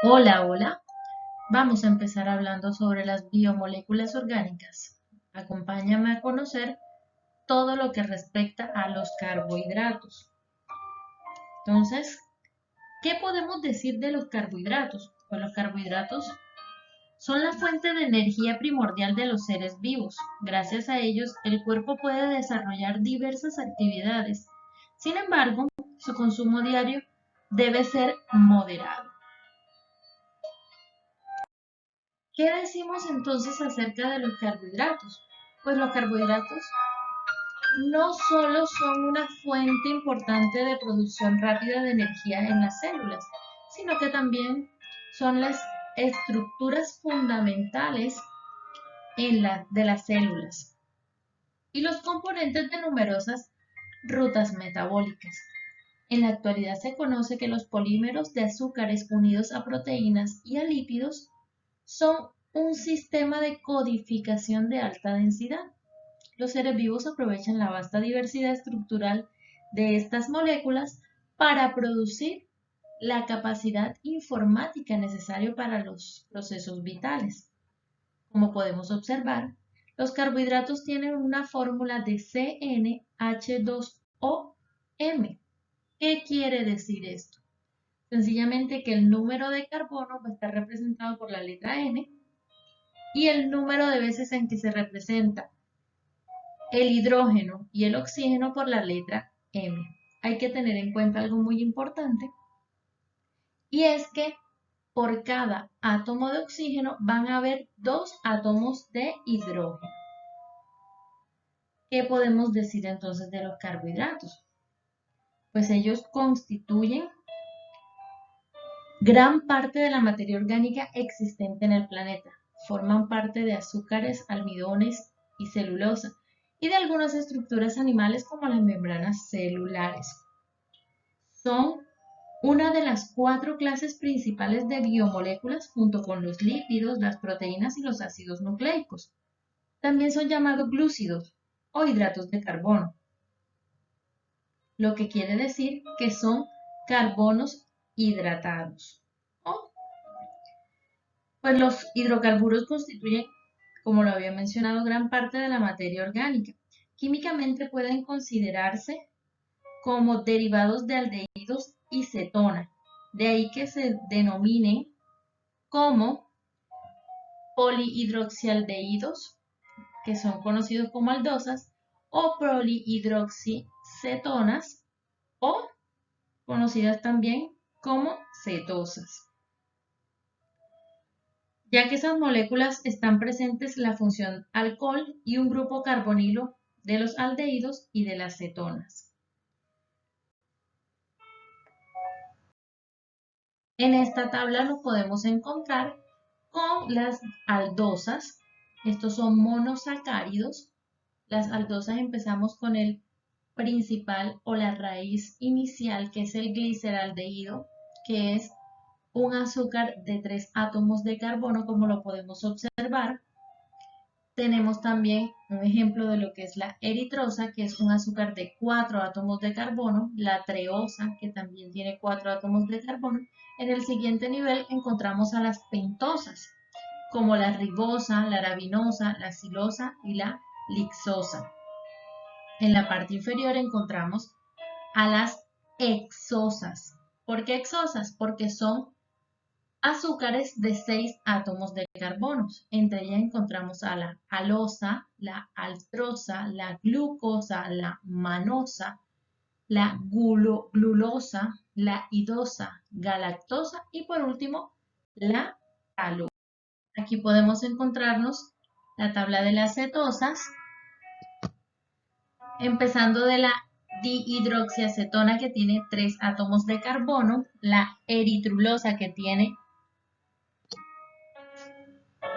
Hola, hola. Vamos a empezar hablando sobre las biomoléculas orgánicas. Acompáñame a conocer todo lo que respecta a los carbohidratos. Entonces, ¿qué podemos decir de los carbohidratos? Pues los carbohidratos son la fuente de energía primordial de los seres vivos. Gracias a ellos, el cuerpo puede desarrollar diversas actividades. Sin embargo, su consumo diario debe ser moderado. ¿Qué decimos entonces acerca de los carbohidratos? Pues los carbohidratos no solo son una fuente importante de producción rápida de energía en las células, sino que también son las estructuras fundamentales de las células y los componentes de numerosas rutas metabólicas. En la actualidad se conoce que los polímeros de azúcares unidos a proteínas y a lípidos son un sistema de codificación de alta densidad. Los seres vivos aprovechan la vasta diversidad estructural de estas moléculas para producir la capacidad informática necesaria para los procesos vitales. Como podemos observar, los carbohidratos tienen una fórmula de CnH2OM. ¿Qué quiere decir esto? Sencillamente que el número de carbono va a estar representado por la letra N y el número de veces en que se representa el hidrógeno y el oxígeno por la letra M. Hay que tener en cuenta algo muy importante y es que por cada átomo de oxígeno van a haber dos átomos de hidrógeno. ¿Qué podemos decir entonces de los carbohidratos? Pues ellos constituyen gran parte de la materia orgánica existente en el planeta. Forman parte de azúcares, almidones y celulosa, y de algunas estructuras animales como las membranas celulares. Son una de las cuatro clases principales de biomoléculas junto con los lípidos, las proteínas y los ácidos nucleicos. También son llamados glúcidos o hidratos de carbono, lo que quiere decir que son carbonos hidratados. Pues los hidrocarburos constituyen, como lo había mencionado, gran parte de la materia orgánica. Químicamente pueden considerarse como derivados de aldehídos y cetona. De ahí que se denominen como polihidroxialdehídos, que son conocidos como aldosas, o polihidroxicetonas, o conocidas también como cetosas, ya que esas moléculas están presentes en la función alcohol y un grupo carbonilo de los aldehídos y de las cetonas. En esta tabla nos podemos encontrar con las aldosas. Estos son monosacáridos. Las aldosas empezamos con el principal o la raíz inicial, que es el gliceraldehído, que es un azúcar de 3 átomos de carbono, como lo podemos observar. Tenemos también un ejemplo de lo que es la eritrosa, que es un azúcar de 4 átomos de carbono, la treosa, que también tiene 4 átomos de carbono. En el siguiente nivel encontramos a las pentosas, como la ribosa, la arabinosa, la silosa y la lixosa. En la parte inferior encontramos a las hexosas. ¿Por qué hexosas? Porque son azúcares de 6 átomos de carbono. Entre ellas encontramos a la alosa, la altrosa, la glucosa, la manosa, la glulosa, la idosa, galactosa y por último la talosa. Aquí podemos encontrarnos la tabla de las cetosas, empezando de la dihidroxiacetona, que tiene 3 átomos de carbono, la eritrulosa, que tiene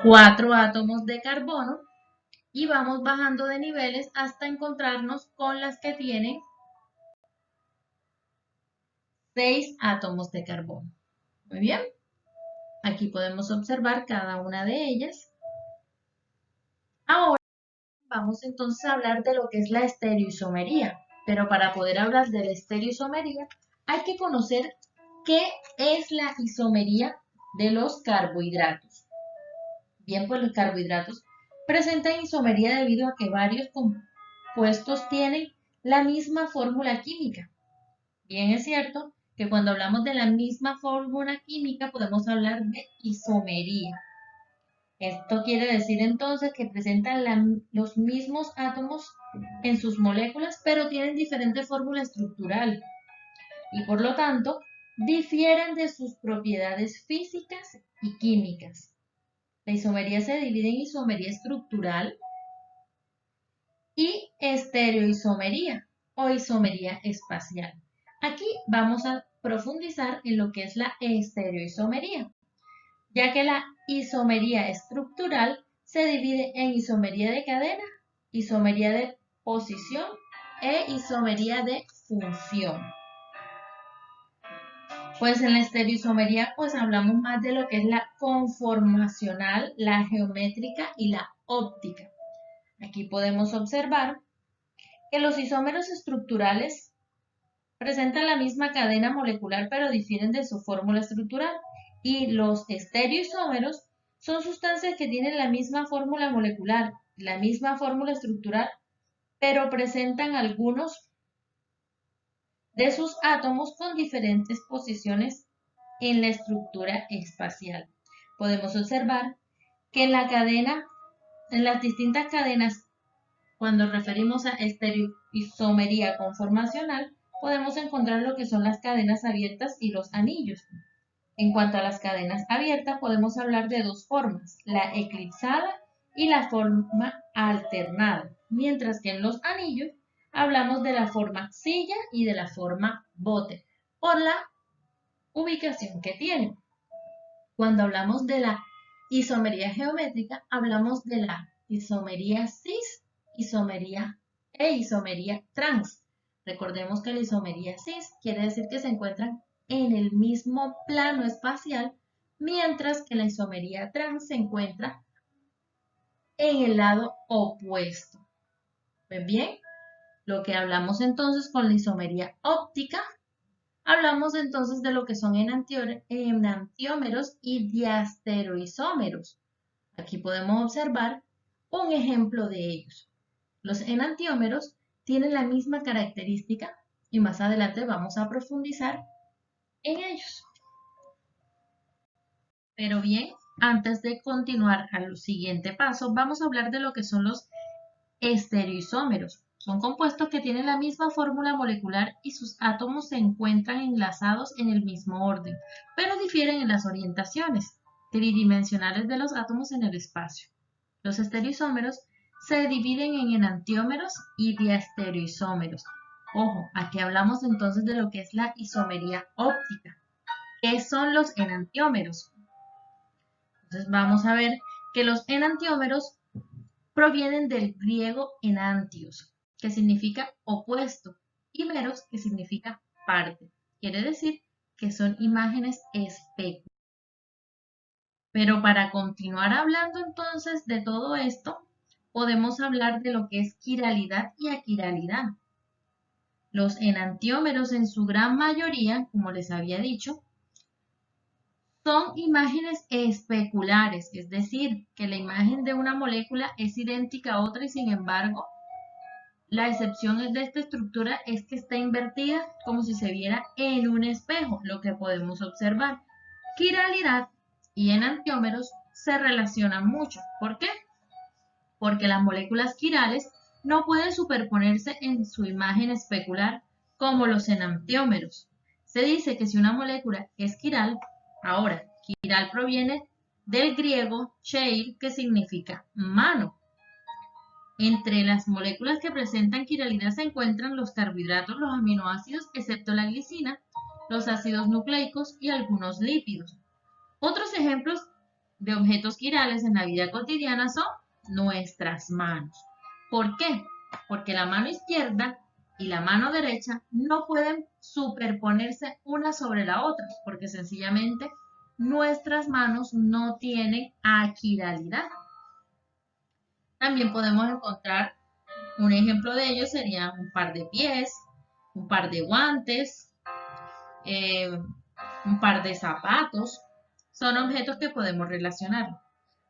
4 átomos de carbono, y vamos bajando de niveles hasta encontrarnos con las que tienen 6 átomos de carbono. Muy bien, aquí podemos observar cada una de ellas. Ahora vamos entonces a hablar de lo que es la estereoisomería, pero para poder hablar de la estereoisomería hay que conocer qué es la isomería de los carbohidratos. Bien, pues los carbohidratos presentan isomería debido a que varios compuestos tienen la misma fórmula química. Bien, es cierto que cuando hablamos de la misma fórmula química podemos hablar de isomería. Esto quiere decir entonces que presentan los mismos átomos en sus moléculas, pero tienen diferente fórmula estructural y por lo tanto difieren de sus propiedades físicas y químicas. La isomería se divide en isomería estructural y estereoisomería o isomería espacial. Aquí vamos a profundizar en lo que es la estereoisomería, ya que la isomería estructural se divide en isomería de cadena, isomería de posición e isomería de función. Pues en la estereoisomería pues hablamos más de lo que es la conformacional, la geométrica y la óptica. Aquí podemos observar que los isómeros estructurales presentan la misma cadena molecular pero difieren de su fórmula estructural. Y los estereoisómeros son sustancias que tienen la misma fórmula molecular, la misma fórmula estructural, pero presentan algunos de sus átomos con diferentes posiciones en la estructura espacial. Podemos observar que en la cadena, en las distintas cadenas, cuando referimos a estereoisomería conformacional, podemos encontrar lo que son las cadenas abiertas y los anillos. En cuanto a las cadenas abiertas, podemos hablar de dos formas, la eclipsada y la forma alternada, mientras que en los anillos hablamos de la forma silla y de la forma bote, por la ubicación que tienen. Cuando hablamos de la isomería geométrica, hablamos de la isomería cis, isomería e isomería trans. Recordemos que la isomería cis quiere decir que se encuentran en el mismo plano espacial, mientras que la isomería trans se encuentra en el lado opuesto. Pues bien, lo que hablamos entonces con la isomería óptica, hablamos entonces de lo que son enantiómeros y diastereoisómeros. Aquí podemos observar un ejemplo de ellos. Los enantiómeros tienen la misma característica y más adelante vamos a profundizar en ellos. Pero bien, antes de continuar al siguiente paso, vamos a hablar de lo que son los estereoisómeros. Son compuestos que tienen la misma fórmula molecular y sus átomos se encuentran enlazados en el mismo orden, pero difieren en las orientaciones tridimensionales de los átomos en el espacio. Los estereoisómeros se dividen en enantiómeros y diastereoisómeros. Ojo, aquí hablamos entonces de lo que es la isomería óptica. ¿Qué son los enantiómeros? Entonces vamos a ver que los enantiómeros provienen del griego enantios, que significa opuesto, y meros, que significa parte. Quiere decir que son imágenes especulares. Pero para continuar hablando entonces de todo esto, podemos hablar de lo que es quiralidad y aquiralidad. Los enantiómeros en su gran mayoría, como les había dicho, son imágenes especulares, es decir, que la imagen de una molécula es idéntica a otra y sin embargo, la excepción de esta estructura es que está invertida como si se viera en un espejo, lo que podemos observar. Quiralidad y enantiómeros se relacionan mucho. ¿Por qué? Porque las moléculas quirales no pueden superponerse en su imagen especular como los enantiómeros. Se dice que si una molécula es quiral, ahora, quiral proviene del griego cheir, que significa mano. Entre las moléculas que presentan quiralidad se encuentran los carbohidratos, los aminoácidos, excepto la glicina, los ácidos nucleicos y algunos lípidos. Otros ejemplos de objetos quirales en la vida cotidiana son nuestras manos. ¿Por qué? Porque la mano izquierda y la mano derecha no pueden superponerse una sobre la otra, porque sencillamente nuestras manos no tienen aquiralidad. También podemos encontrar un ejemplo de ello sería un par de pies, un par de guantes, un par de zapatos. Son objetos que podemos relacionar.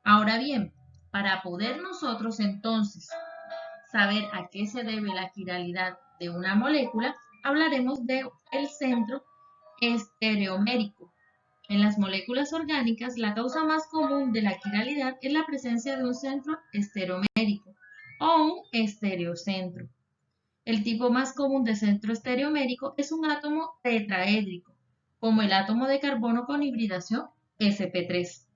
Ahora bien, para poder nosotros entonces saber a qué se debe la quiralidad de una molécula, hablaremos del centro estereomérico. En las moléculas orgánicas, la causa más común de la quiralidad es la presencia de un centro estereomérico o un estereocentro. El tipo más común de centro estereomérico es un átomo tetraédrico, como el átomo de carbono con hibridación sp3,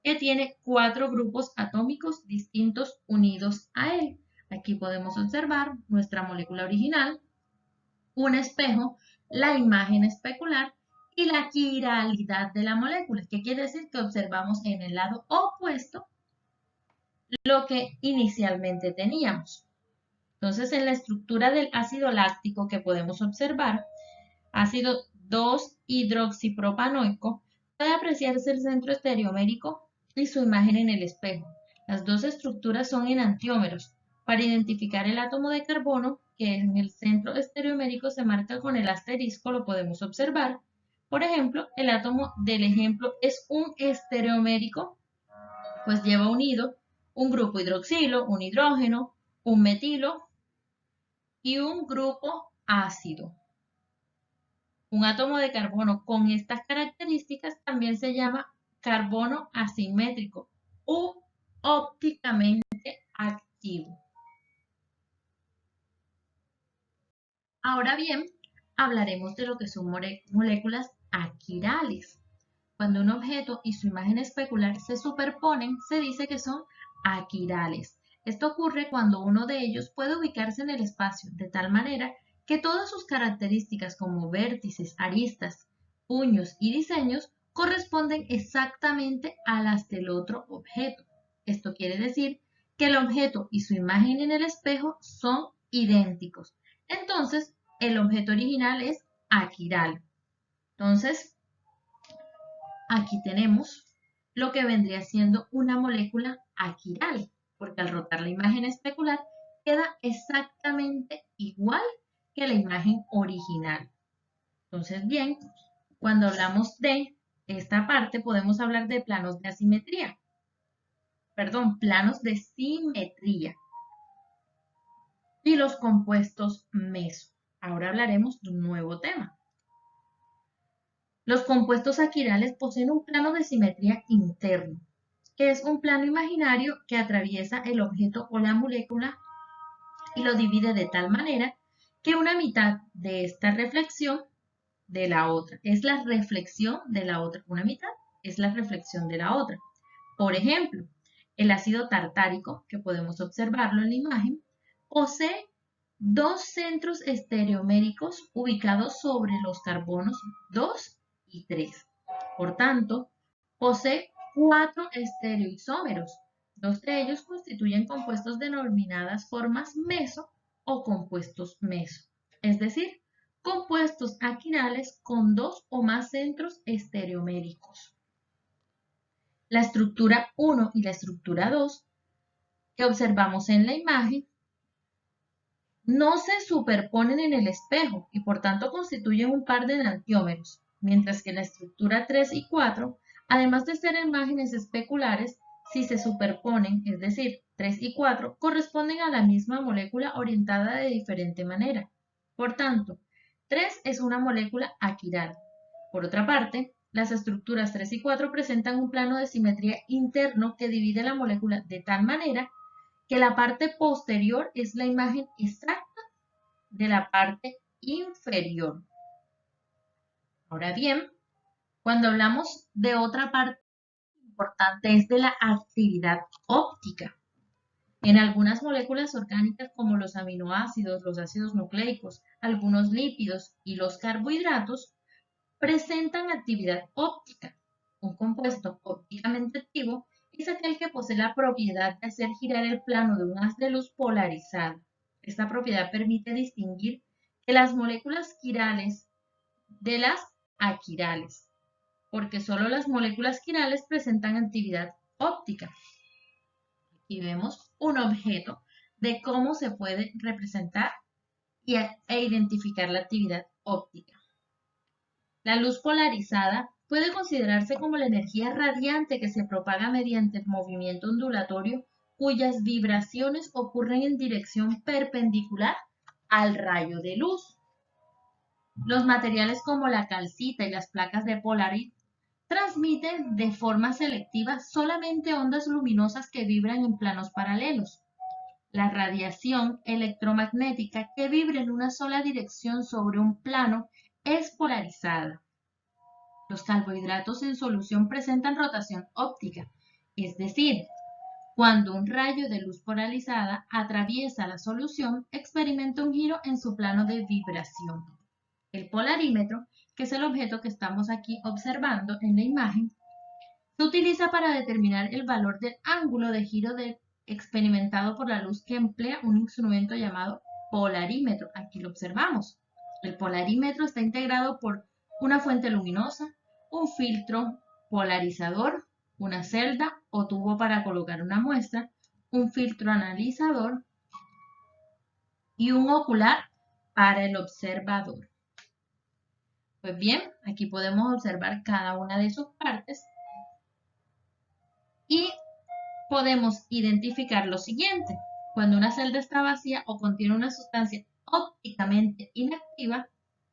que tiene 4 grupos atómicos distintos unidos a él. Aquí podemos observar nuestra molécula original, un espejo, la imagen especular y la quiralidad de la molécula. ¿Qué quiere decir? Que observamos en el lado opuesto lo que inicialmente teníamos. Entonces, en la estructura del ácido láctico que podemos observar, ácido 2-hidroxipropanoico, puede apreciarse el centro estereomérico y su imagen en el espejo. Las dos estructuras son enantiómeros. Para identificar el átomo de carbono, que en el centro estereomérico se marca con el asterisco, lo podemos observar. Por ejemplo, el átomo del ejemplo es un estereomérico, pues lleva unido un grupo hidroxilo, un hidrógeno, un metilo y un grupo ácido. Un átomo de carbono con estas características también se llama carbono asimétrico u ópticamente activo. Ahora bien, hablaremos de lo que son moléculas aquirales. Cuando un objeto y su imagen especular se superponen, se dice que son aquirales. Esto ocurre cuando uno de ellos puede ubicarse en el espacio de tal manera que todas sus características como vértices, aristas, puños y diseños corresponden exactamente a las del otro objeto. Esto quiere decir que el objeto y su imagen en el espejo son idénticos. Entonces, el objeto original es aquiral. Entonces, aquí tenemos lo que vendría siendo una molécula aquiral, porque al rotar la imagen especular queda exactamente igual que la imagen original. Entonces, bien, cuando hablamos de esta parte podemos hablar de planos de asimetría, planos de simetría y los compuestos meso. Ahora hablaremos de un nuevo tema. Los compuestos aquirales poseen un plano de simetría interno, que es un plano imaginario que atraviesa el objeto o la molécula y lo divide de tal manera que una mitad de esta reflexión de la otra es la reflexión de la otra. Una mitad es la reflexión de la otra. Por ejemplo, el ácido tartárico, que podemos observarlo en la imagen, posee dos centros estereoméricos ubicados sobre los carbonos 2 y 3. Por tanto, posee 4 estereoisómeros. 2 de ellos constituyen compuestos denominadas formas meso o compuestos meso, es decir, compuestos aquirales con 2 o más centros estereoméricos. La estructura 1 y la estructura 2 que observamos en la imagen no se superponen en el espejo y por tanto constituyen un par de enantiómeros, mientras que la estructura 3 y 4, además de ser imágenes especulares, si se superponen, es decir, 3 y 4, corresponden a la misma molécula orientada de diferente manera. Por tanto, 3 es una molécula aquiral. Por otra parte, las estructuras 3 y 4 presentan un plano de simetría interno que divide la molécula de tal manera que la parte posterior es la imagen exacta de la parte inferior. Ahora bien, cuando hablamos de otra parte importante es de la actividad óptica. En algunas moléculas orgánicas como los aminoácidos, los ácidos nucleicos, algunos lípidos y los carbohidratos presentan actividad óptica. Un compuesto ópticamente activo es aquel que posee la propiedad de hacer girar el plano de un haz de luz polarizado. Esta propiedad permite distinguir que las moléculas quirales de las aquirales, porque solo las moléculas quirales presentan actividad óptica. Aquí vemos un objeto de cómo se puede representar e identificar la actividad óptica. La luz polarizada puede considerarse como la energía radiante que se propaga mediante el movimiento ondulatorio cuyas vibraciones ocurren en dirección perpendicular al rayo de luz. Los materiales como la calcita y las placas de Polaroid transmiten de forma selectiva solamente ondas luminosas que vibran en planos paralelos. La radiación electromagnética que vibra en una sola dirección sobre un plano es polarizada. Los carbohidratos en solución presentan rotación óptica, es decir, cuando un rayo de luz polarizada atraviesa la solución, experimenta un giro en su plano de vibración. El polarímetro, que es el objeto que estamos aquí observando en la imagen, se utiliza para determinar el valor del ángulo de giro experimentado por la luz que emplea un instrumento llamado polarímetro. Aquí lo observamos. El polarímetro está integrado por una fuente luminosa, un filtro polarizador, una celda o tubo para colocar una muestra, un filtro analizador y un ocular para el observador. Pues bien, aquí podemos observar cada una de sus partes y podemos identificar lo siguiente. Cuando una celda está vacía o contiene una sustancia ópticamente inactiva,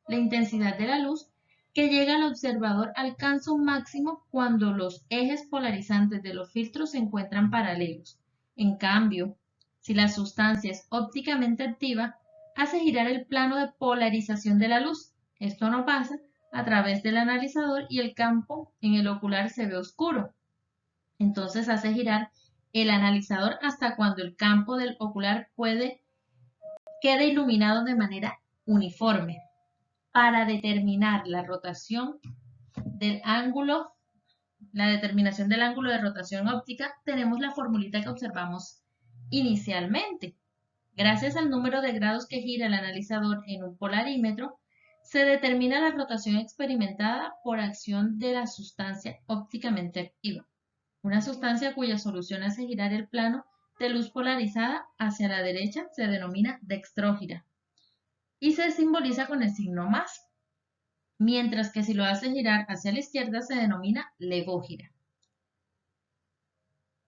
la intensidad de la luz que llega al observador alcanza un máximo cuando los ejes polarizantes de los filtros se encuentran paralelos. En cambio, si la sustancia es ópticamente activa, hace girar el plano de polarización de la luz. Esto no pasa a través del analizador y el campo en el ocular se ve oscuro. Entonces hace girar el analizador hasta cuando el campo del ocular quede iluminado de manera uniforme. Para determinar la rotación del ángulo, la determinación del ángulo de rotación óptica, tenemos la formulita que observamos inicialmente. Gracias al número de grados que gira el analizador en un polarímetro, se determina la rotación experimentada por acción de la sustancia ópticamente activa. Una sustancia cuya solución hace girar el plano de luz polarizada hacia la derecha se denomina dextrógira y se simboliza con el signo más, mientras que si lo hace girar hacia la izquierda se denomina levógira.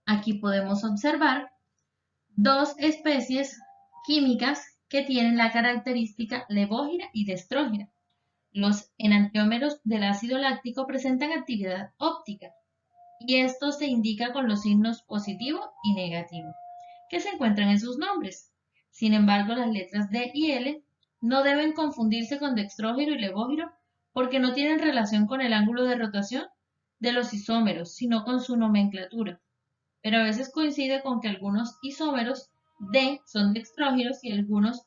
Aquí podemos observar dos especies químicas que tienen la característica levógira y dextrógira. Los enantiómeros del ácido láctico presentan actividad óptica y esto se indica con los signos positivo y negativo, que se encuentran en sus nombres. Sin embargo, las letras D y L no deben confundirse con dextrógiro y levógiro porque no tienen relación con el ángulo de rotación de los isómeros, sino con su nomenclatura. Pero a veces coincide con que algunos isómeros D son dextrógiros y algunos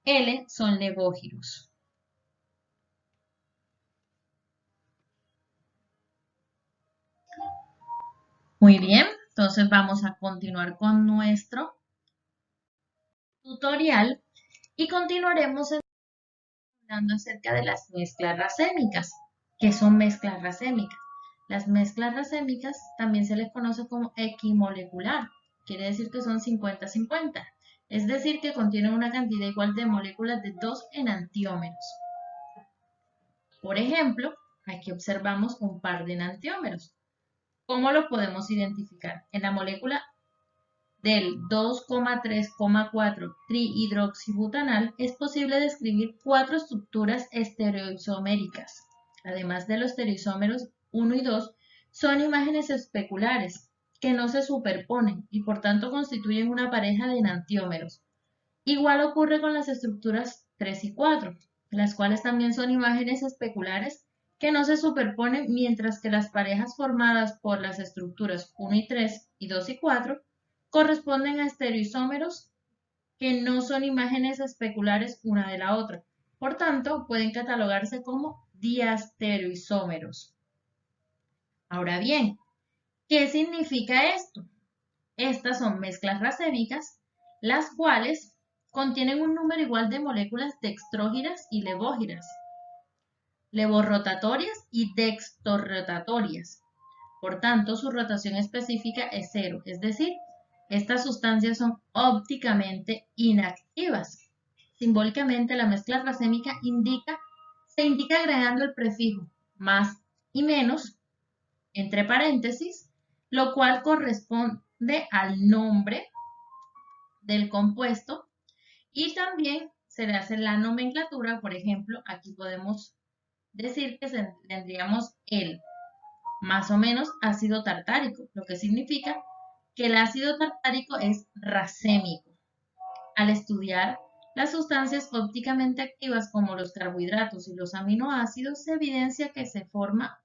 L son levógiros. Muy bien, entonces vamos a continuar con nuestro tutorial y continuaremos hablando acerca de las mezclas racémicas. ¿Qué son mezclas racémicas? Las mezclas racémicas también se les conoce como equimolecular, quiere decir que son 50-50, es decir, que contienen una cantidad igual de moléculas de dos enantiómeros. Por ejemplo, aquí observamos un par de enantiómeros. ¿Cómo lo podemos identificar? En la molécula del 2,3,4 trihidroxibutanal es posible describir cuatro estructuras estereoisoméricas. Además de los estereoisómeros 1 y 2, son imágenes especulares que no se superponen y por tanto constituyen una pareja de enantiómeros. Igual ocurre con las estructuras 3 y 4, las cuales también son imágenes especulares que no se superponen, mientras que las parejas formadas por las estructuras 1 y 3 y 2 y 4 corresponden a estereoisómeros que no son imágenes especulares una de la otra. Por tanto, pueden catalogarse como diastereoisómeros. Ahora bien, ¿qué significa esto? Estas son mezclas racémicas, las cuales contienen un número igual de moléculas dextrógiras y levógiras, levorrotatorias y dextorrotatorias. Por tanto, su rotación específica es cero, es decir, estas sustancias son ópticamente inactivas. Simbólicamente, la mezcla racémica se indica agregando el prefijo más y menos, entre paréntesis, lo cual corresponde al nombre del compuesto y también se le hace la nomenclatura. Por ejemplo, aquí podemos decir que tendríamos el más o menos ácido tartárico, lo que significa que el ácido tartárico es racémico. Al estudiar las sustancias ópticamente activas como los carbohidratos y los aminoácidos, se evidencia que se forma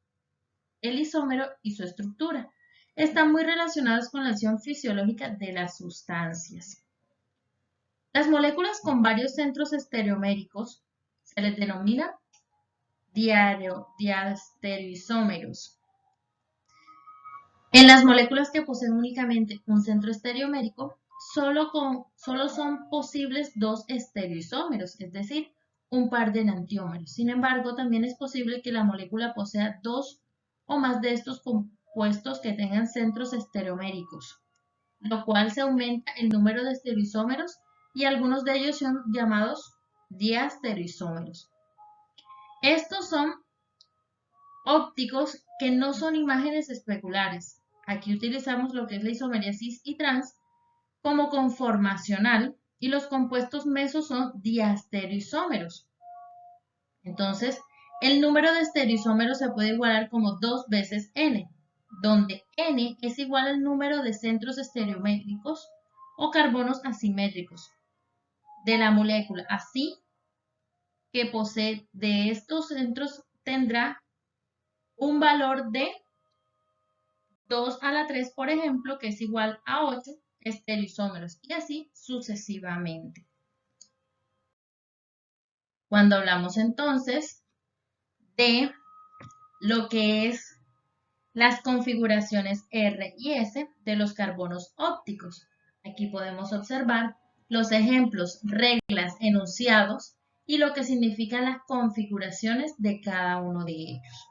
el isómero y su estructura. Están muy relacionados con la acción fisiológica de las sustancias. Las moléculas con varios centros estereoméricos se les denomina diastereoisómeros. En las moléculas que poseen únicamente un centro estereomérico, solo son posibles dos estereoisómeros, es decir, un par de enantiómeros. Sin embargo, también es posible que la molécula posea dos o más de estos compuestos que tengan centros estereoméricos, lo cual se aumenta el número de estereoisómeros y algunos de ellos son llamados diastereoisómeros. Estos son ópticos que no son imágenes especulares. Aquí utilizamos lo que es la isomería cis y trans como conformacional y los compuestos mesos son diastereoisómeros. Entonces, el número de estereoisómeros se puede igualar como 2 veces n, donde n es igual al número de centros estereoméricos o carbonos asimétricos de la molécula. Así que posee de estos centros tendrá un valor de 2 a la 3, por ejemplo, que es igual a 8 estereoisómeros y así sucesivamente. Cuando hablamos entonces de lo que es las configuraciones R y S de los carbonos ópticos, aquí podemos observar los ejemplos, reglas, enunciados y lo que significan las configuraciones de cada uno de ellos.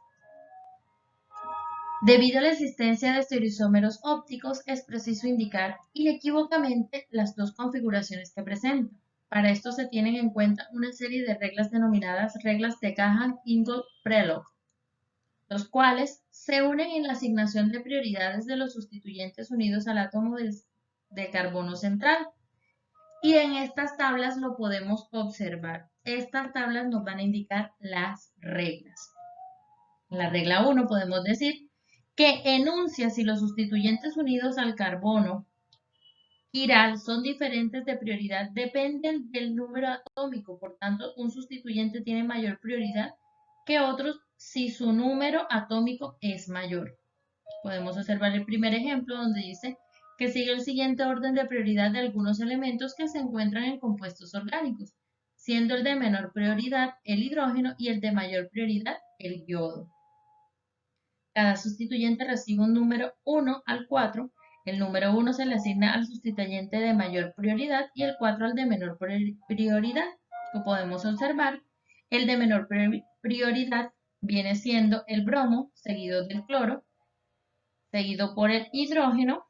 Debido a la existencia de estereoisómeros ópticos, es preciso indicar inequívocamente las dos configuraciones que presentan. Para esto se tienen en cuenta una serie de reglas denominadas reglas de Cahan-Ingold-Prelog, los cuales se unen en la asignación de prioridades de los sustituyentes unidos al átomo de carbono central. Y en estas tablas lo podemos observar. Estas tablas nos van a indicar las reglas. En la regla 1 podemos decir que enuncia si los sustituyentes unidos al carbono quiral son diferentes de prioridad, dependen del número atómico. Por tanto, un sustituyente tiene mayor prioridad que otros si su número atómico es mayor. Podemos observar el primer ejemplo donde dice que sigue el siguiente orden de prioridad de algunos elementos que se encuentran en compuestos orgánicos, siendo el de menor prioridad el hidrógeno y el de mayor prioridad el yodo. Cada sustituyente recibe un número 1 al 4. El número 1 se le asigna al sustituyente de mayor prioridad y el 4 al de menor prioridad. Como podemos observar, el de menor prioridad viene siendo el bromo, seguido del cloro, seguido por el hidrógeno,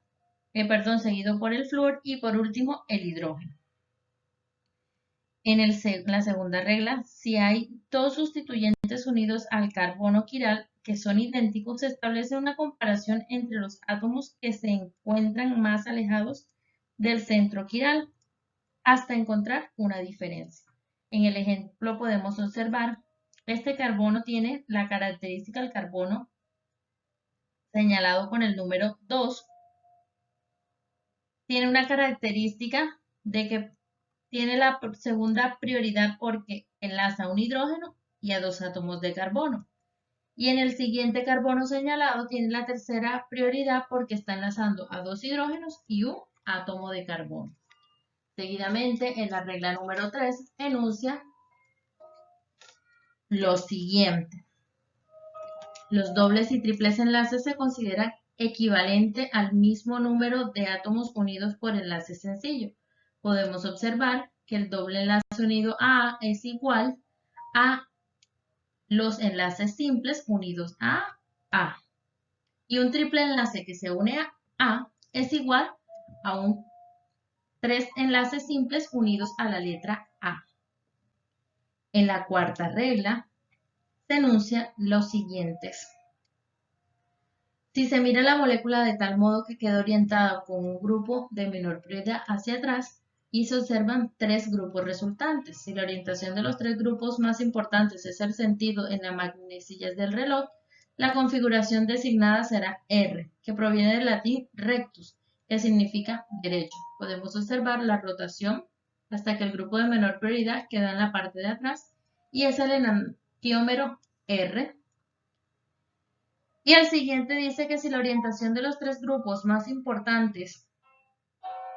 seguido por el flúor y por último el hidrógeno. En la segunda regla, si hay dos sustituyentes unidos al carbono quiral que son idénticos, se establece una comparación entre los átomos que se encuentran más alejados del centro quiral hasta encontrar una diferencia. En el ejemplo podemos observar, este carbono tiene la característica del carbono señalado con el número 2, tiene una característica de que tiene la segunda prioridad porque enlaza un hidrógeno y a dos átomos de carbono. Y en el siguiente carbono señalado tiene la tercera prioridad porque está enlazando a dos hidrógenos y un átomo de carbono. Seguidamente, en la regla número 3, enuncia lo siguiente. Los dobles y triples enlaces se consideran equivalente al mismo número de átomos unidos por enlace sencillo. Podemos observar que el doble enlace unido a A es igual a los enlaces simples unidos a A. Y un triple enlace que se une a A es igual a tres enlaces simples unidos a la letra A. En la cuarta regla se enuncian los siguientes. Si se mira la molécula de tal modo que queda orientada con un grupo de menor prioridad hacia atrás y se observan tres grupos resultantes. Si la orientación de los tres grupos más importantes es el sentido en las manecillas del reloj, la configuración designada será R, que proviene del latín rectus, que significa derecho. Podemos observar la rotación hasta que el grupo de menor prioridad queda en la parte de atrás y es el enantiómero R. Y el siguiente dice que si la orientación de los tres grupos más importantes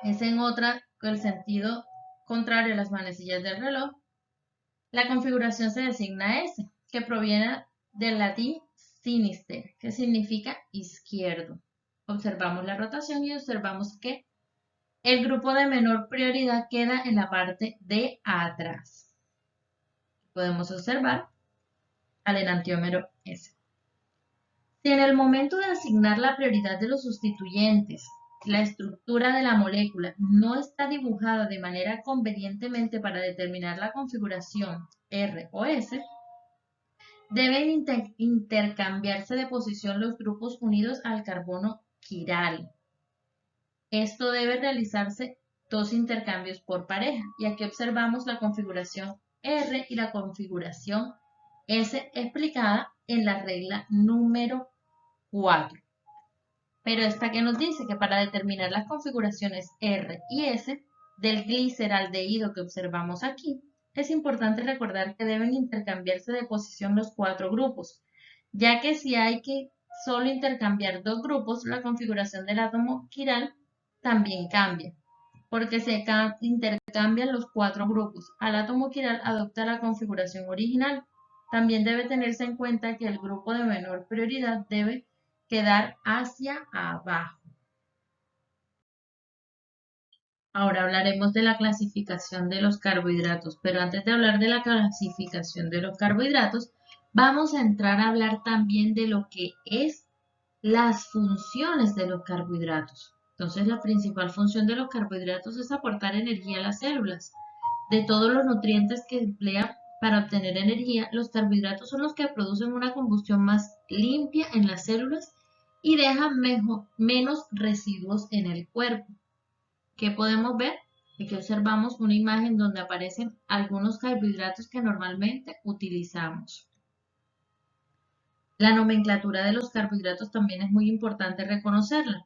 es en otra, el sentido contrario a las manecillas del reloj, la configuración se designa S, que proviene del latín sinister, que significa izquierdo. Observamos la rotación y observamos que el grupo de menor prioridad queda en la parte de atrás. Podemos observar al enantiómero S. Si en el momento de asignar la prioridad de los sustituyentes, la estructura de la molécula no está dibujada de manera convenientemente para determinar la configuración R o S, deben intercambiarse de posición los grupos unidos al carbono quiral. Esto debe realizarse dos intercambios por pareja, y aquí observamos la configuración R y la configuración S explicada en la regla número 4. Pero esta que nos dice que para determinar las configuraciones R y S del gliceraldehído que observamos aquí, es importante recordar que deben intercambiarse de posición los cuatro grupos, ya que si hay que solo intercambiar dos grupos, la configuración del átomo quiral también cambia, porque se intercambian los cuatro grupos. Al átomo quiral adopta la configuración original. También debe tenerse en cuenta que el grupo de menor prioridad debe quedar hacia abajo. Ahora hablaremos de la clasificación de los carbohidratos, pero antes de hablar de la clasificación de los carbohidratos, vamos a entrar a hablar también de lo que es las funciones de los carbohidratos. Entonces, la principal función de los carbohidratos es aportar energía a las células. De todos los nutrientes que emplean para obtener energía, los carbohidratos son los que producen una combustión más limpia en las células y dejan menos residuos en el cuerpo. ¿Qué podemos ver? Aquí observamos una imagen donde aparecen algunos carbohidratos que normalmente utilizamos. La nomenclatura de los carbohidratos también es muy importante reconocerla,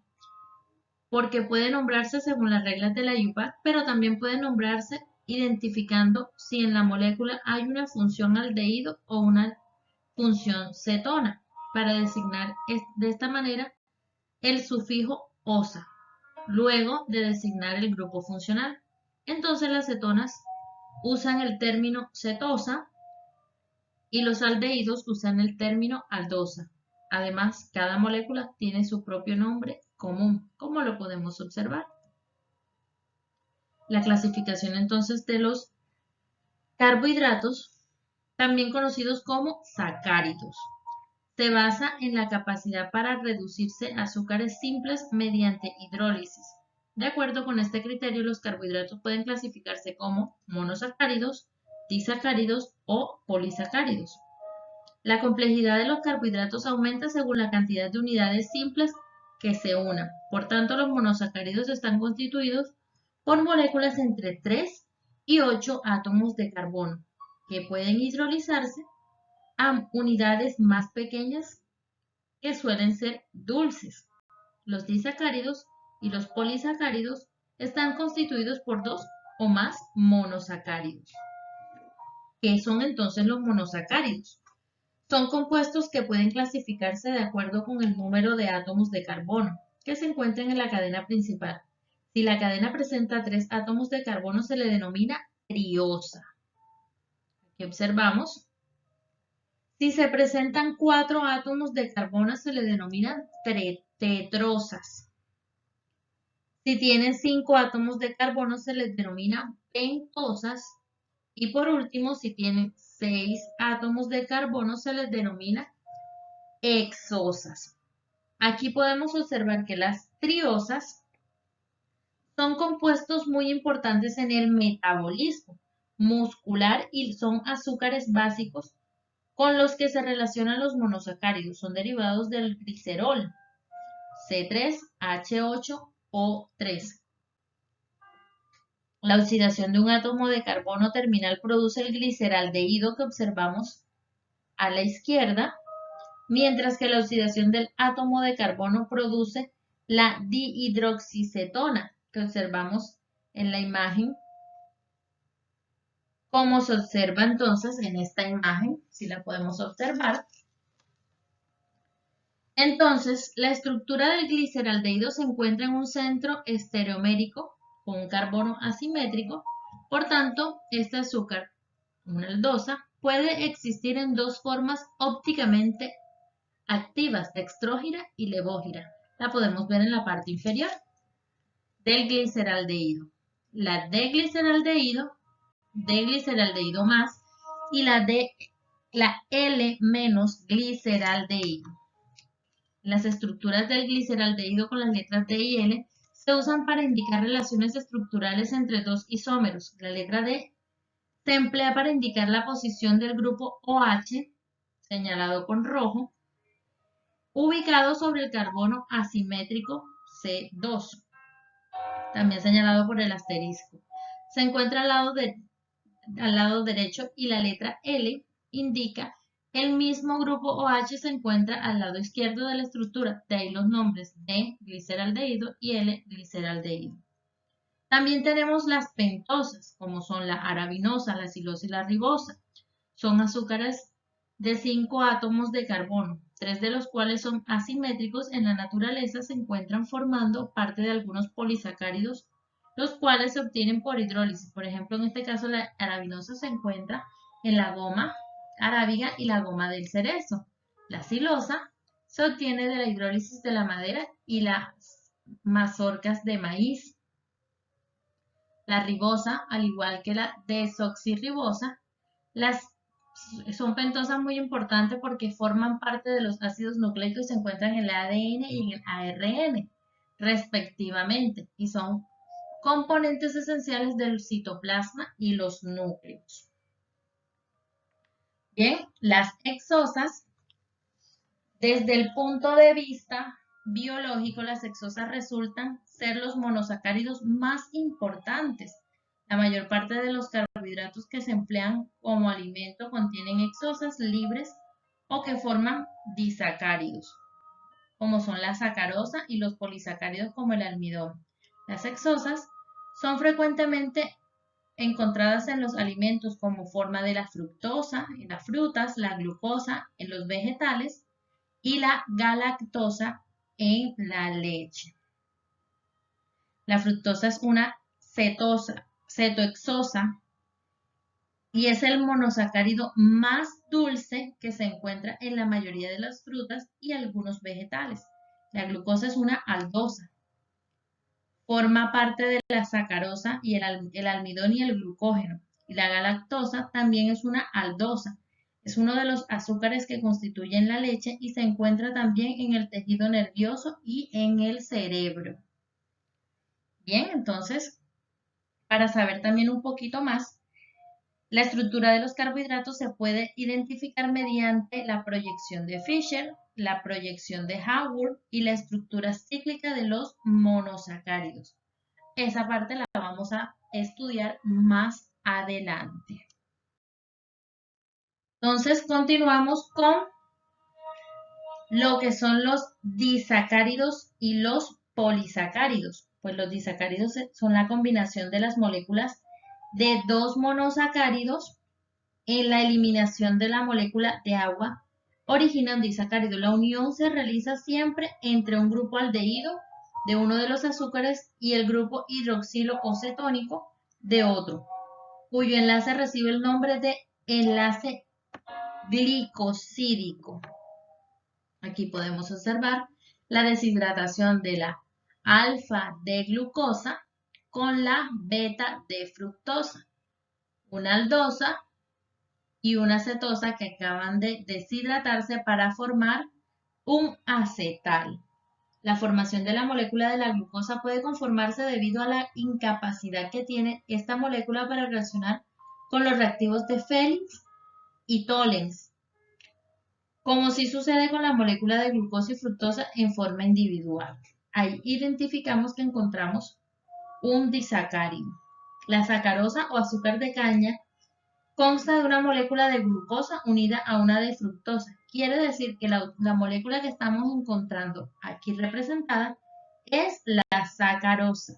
porque puede nombrarse según las reglas de la IUPAC, pero también puede nombrarse identificando si en la molécula hay una función aldehído o una función cetona, para designar de esta manera el sufijo osa, luego de designar el grupo funcional. Entonces las cetonas usan el término cetosa y los aldehídos usan el término aldosa. Además, cada molécula tiene su propio nombre común, como lo podemos observar. La clasificación entonces de los carbohidratos, también conocidos como sacáridos, se basa en la capacidad para reducirse a azúcares simples mediante hidrólisis. De acuerdo con este criterio, los carbohidratos pueden clasificarse como monosacáridos, disacáridos o polisacáridos. La complejidad de los carbohidratos aumenta según la cantidad de unidades simples que se unan. Por tanto, los monosacáridos están constituidos por moléculas entre 3 y 8 átomos de carbono, que pueden hidrolizarse a unidades más pequeñas que suelen ser dulces. Los disacáridos y los polisacáridos están constituidos por 2 o más monosacáridos. ¿Qué son entonces los monosacáridos? Son compuestos que pueden clasificarse de acuerdo con el número de átomos de carbono que se encuentran en la cadena principal. Si la cadena presenta 3 átomos de carbono se le denomina triosa. Aquí observamos. Si se presentan 4 átomos de carbono se le denominan tetrosas. Si tienen 5 átomos de carbono se les denomina pentosas. Y por último, si tienen 6 átomos de carbono se les denomina hexosas. Aquí podemos observar que las triosas son compuestos muy importantes en el metabolismo muscular y son azúcares básicos con los que se relacionan los monosacáridos. Son derivados del glicerol. C3H8O3. La oxidación de un átomo de carbono terminal produce el gliceraldehído que observamos a la izquierda, mientras que la oxidación del átomo de carbono produce la dihidroxicetona que observamos en la imagen, como se observa entonces en esta imagen, si la podemos observar. Entonces, la estructura del gliceraldehído se encuentra en un centro estereomérico con un carbono asimétrico. Por tanto, este azúcar, una aldosa, puede existir en dos formas ópticamente activas, dextrógira y levógira. La podemos ver en la parte inferior del gliceraldehído. La D-gliceraldehído más, y la L-gliceraldehído. Las estructuras del gliceraldehído con las letras D y L se usan para indicar relaciones estructurales entre dos isómeros. La letra D se emplea para indicar la posición del grupo OH, señalado con rojo, ubicado sobre el carbono asimétrico C2, también señalado por el asterisco. Se encuentra al lado derecho, y la letra L indica el mismo grupo OH se encuentra al lado izquierdo de la estructura, de ahí los nombres D-gliceraldehído y L-gliceraldehído. También tenemos las pentosas, como son la arabinosa, la silosa y la ribosa. Son azúcares de 5 átomos de carbono, 3 de los cuales son asimétricos. En la naturaleza se encuentran formando parte de algunos polisacáridos, los cuales se obtienen por hidrólisis. Por ejemplo, en este caso la arabinosa se encuentra en la goma arábiga y la goma del cerezo. La silosa se obtiene de la hidrólisis de la madera y las mazorcas de maíz. La ribosa, al igual que la desoxirribosa, son pentosas muy importantes porque forman parte de los ácidos nucleicos y se encuentran en el ADN y en el ARN, respectivamente, y son componentes esenciales del citoplasma y los núcleos. Bien, las hexosas, desde el punto de vista biológico, las hexosas resultan ser los monosacáridos más importantes. La mayor parte de los carbohidratos que se emplean como alimento contienen hexosas libres o que forman disacáridos, como son la sacarosa y los polisacáridos como el almidón. Las hexosas son frecuentemente encontradas en los alimentos como forma de la fructosa en las frutas, la glucosa en los vegetales y la galactosa en la leche. La fructosa es una cetohexosa y es el monosacárido más dulce que se encuentra en la mayoría de las frutas y algunos vegetales. La glucosa es una aldosa. Forma parte de la sacarosa y el almidón y el glucógeno. Y la galactosa también es una aldosa. Es uno de los azúcares que constituyen la leche y se encuentra también en el tejido nervioso y en el cerebro. Bien, entonces, para saber también un poquito más, la estructura de los carbohidratos se puede identificar mediante la proyección de Fischer, la proyección de Haworth y la estructura cíclica de los monosacáridos. Esa parte la vamos a estudiar más adelante. Entonces, continuamos con lo que son los disacáridos y los polisacáridos. Pues los disacáridos son la combinación de las moléculas de dos monosacáridos. En la eliminación de la molécula de agua origina un disacárido. La unión se realiza siempre entre un grupo aldehído de uno de los azúcares y el grupo hidroxilo o cetónico de otro, cuyo enlace recibe el nombre de enlace glicosídico. Aquí podemos observar la deshidratación de la alfa-D-glucosa con la beta-D-fructosa, una aldosa y una cetosa que acaban de deshidratarse para formar un acetal. La formación de la molécula de la glucosa puede conformarse debido a la incapacidad que tiene esta molécula para reaccionar con los reactivos de Felix y Tollens, como sí sucede con la molécula de glucosa y fructosa en forma individual. Ahí identificamos que encontramos un disacárido. La sacarosa o azúcar de caña consta de una molécula de glucosa unida a una de fructosa. Quiere decir que la molécula que estamos encontrando aquí representada es la sacarosa,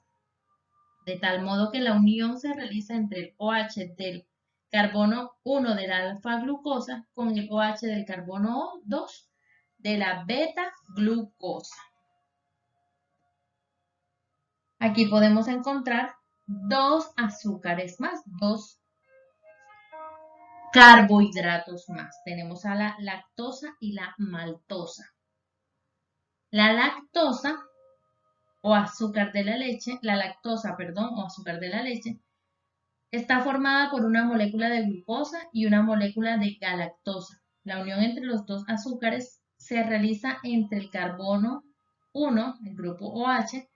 de tal modo que la unión se realiza entre el OH del carbono 1 de la alfa-glucosa con el OH del carbono 2 de la beta-glucosa. Aquí podemos encontrar dos azúcares más, dos carbohidratos más. Tenemos a la lactosa y la maltosa. La lactosa o azúcar de la leche, la lactosa, perdón, o azúcar de la leche, está formada por una molécula de glucosa y una molécula de galactosa. La unión entre los dos azúcares se realiza entre el carbono 1, el grupo OH,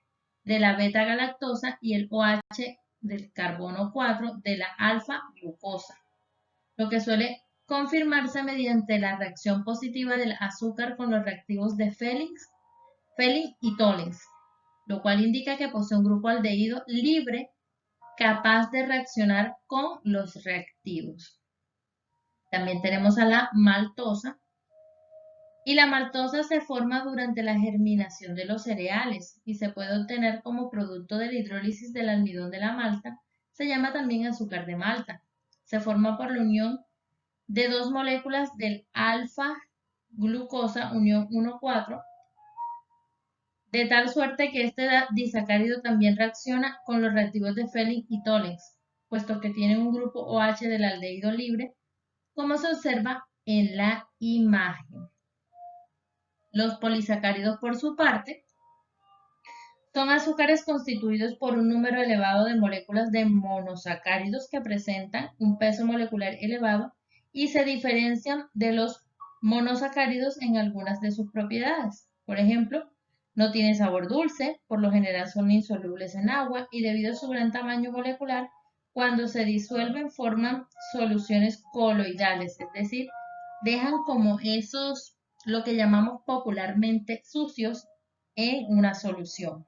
de la beta-galactosa y el OH del carbono 4 de la alfa-glucosa, lo que suele confirmarse mediante la reacción positiva del azúcar con los reactivos de Fehling y Tollens, lo cual indica que posee un grupo aldehído libre capaz de reaccionar con los reactivos. También tenemos a la maltosa, y la maltosa se forma durante la germinación de los cereales y se puede obtener como producto de la hidrólisis del almidón de la malta. Se llama también azúcar de malta. Se forma por la unión de dos moléculas del alfa-glucosa, unión 1,4, de tal suerte que este disacárido también reacciona con los reactivos de Fehling y Tollens, puesto que tienen un grupo OH del aldehído libre, como se observa en la imagen. Los polisacáridos, por su parte, son azúcares constituidos por un número elevado de moléculas de monosacáridos que presentan un peso molecular elevado y se diferencian de los monosacáridos en algunas de sus propiedades. Por ejemplo, no tienen sabor dulce, por lo general son insolubles en agua y debido a su gran tamaño molecular, cuando se disuelven forman soluciones coloidales, es decir, dejan como esos, lo que llamamos popularmente sucios, en una solución.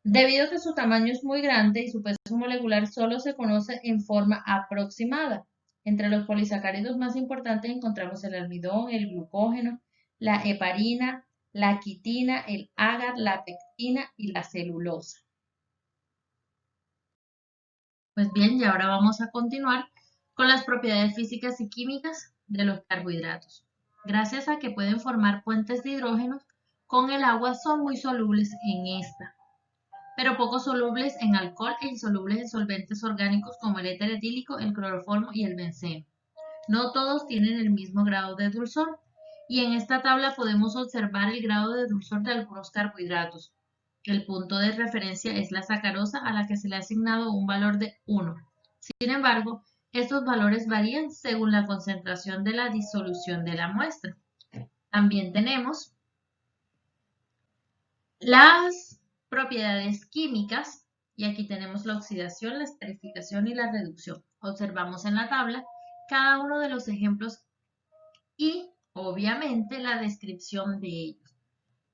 Debido a que su tamaño es muy grande y su peso molecular solo se conoce en forma aproximada. Entre los polisacáridos más importantes encontramos el almidón, el glucógeno, la heparina, la quitina, el agar, la pectina y la celulosa. Pues bien, y ahora vamos a continuar con las propiedades físicas y químicas de los carbohidratos. Gracias a que pueden formar puentes de hidrógeno con el agua, son muy solubles en esta, pero poco solubles en alcohol e insolubles en solventes orgánicos como el éter etílico, el cloroformo y el benceno. No todos tienen el mismo grado de dulzor, y en esta tabla podemos observar el grado de dulzor de algunos carbohidratos. El punto de referencia es la sacarosa, a la que se le ha asignado un valor de 1. Sin embargo, estos valores varían según la concentración de la disolución de la muestra. También tenemos las propiedades químicas, y aquí tenemos la oxidación, la esterificación y la reducción. Observamos en la tabla cada uno de los ejemplos y obviamente la descripción de ellos.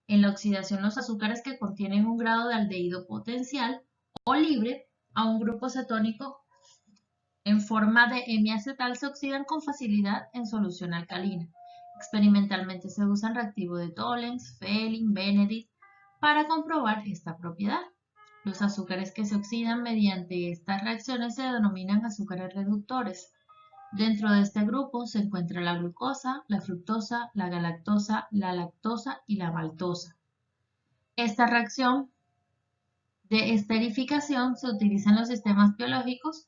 En la oxidación, los azúcares que contienen un grado de aldehído potencial o libre a un grupo cetónico en forma de hemiacetal se oxidan con facilidad en solución alcalina. Experimentalmente se usan reactivos de Tollens, Fehling, Benedict para comprobar esta propiedad. Los azúcares que se oxidan mediante estas reacciones se denominan azúcares reductores. Dentro de este grupo se encuentra la glucosa, la fructosa, la galactosa, la lactosa y la maltosa. Esta reacción de esterificación se utiliza en los sistemas biológicos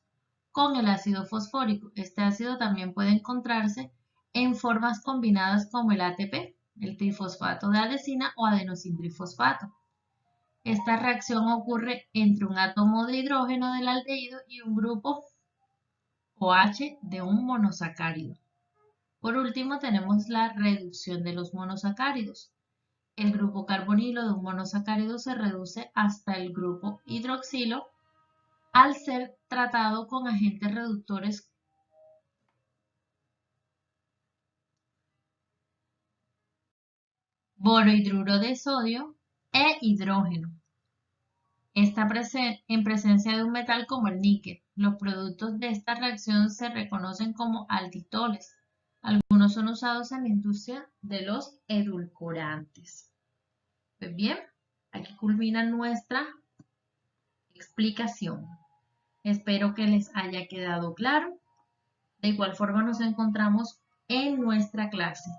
con el ácido fosfórico. Este ácido también puede encontrarse en formas combinadas como el ATP, el trifosfato de adesina o adenosintrifosfato. Esta reacción ocurre entre un átomo de hidrógeno del aldehído y un grupo OH de un monosacárido. Por último, tenemos la reducción de los monosacáridos. El grupo carbonilo de un monosacárido se reduce hasta el grupo hidroxilo al ser tratado con agentes reductores borohidruro de sodio e hidrógeno. Está en presencia de un metal como el níquel. Los productos de esta reacción se reconocen como alditoles. Algunos son usados en la industria de los edulcorantes. Pues bien, aquí culmina nuestra explicación. Espero que les haya quedado claro. De igual forma nos encontramos en nuestra clase.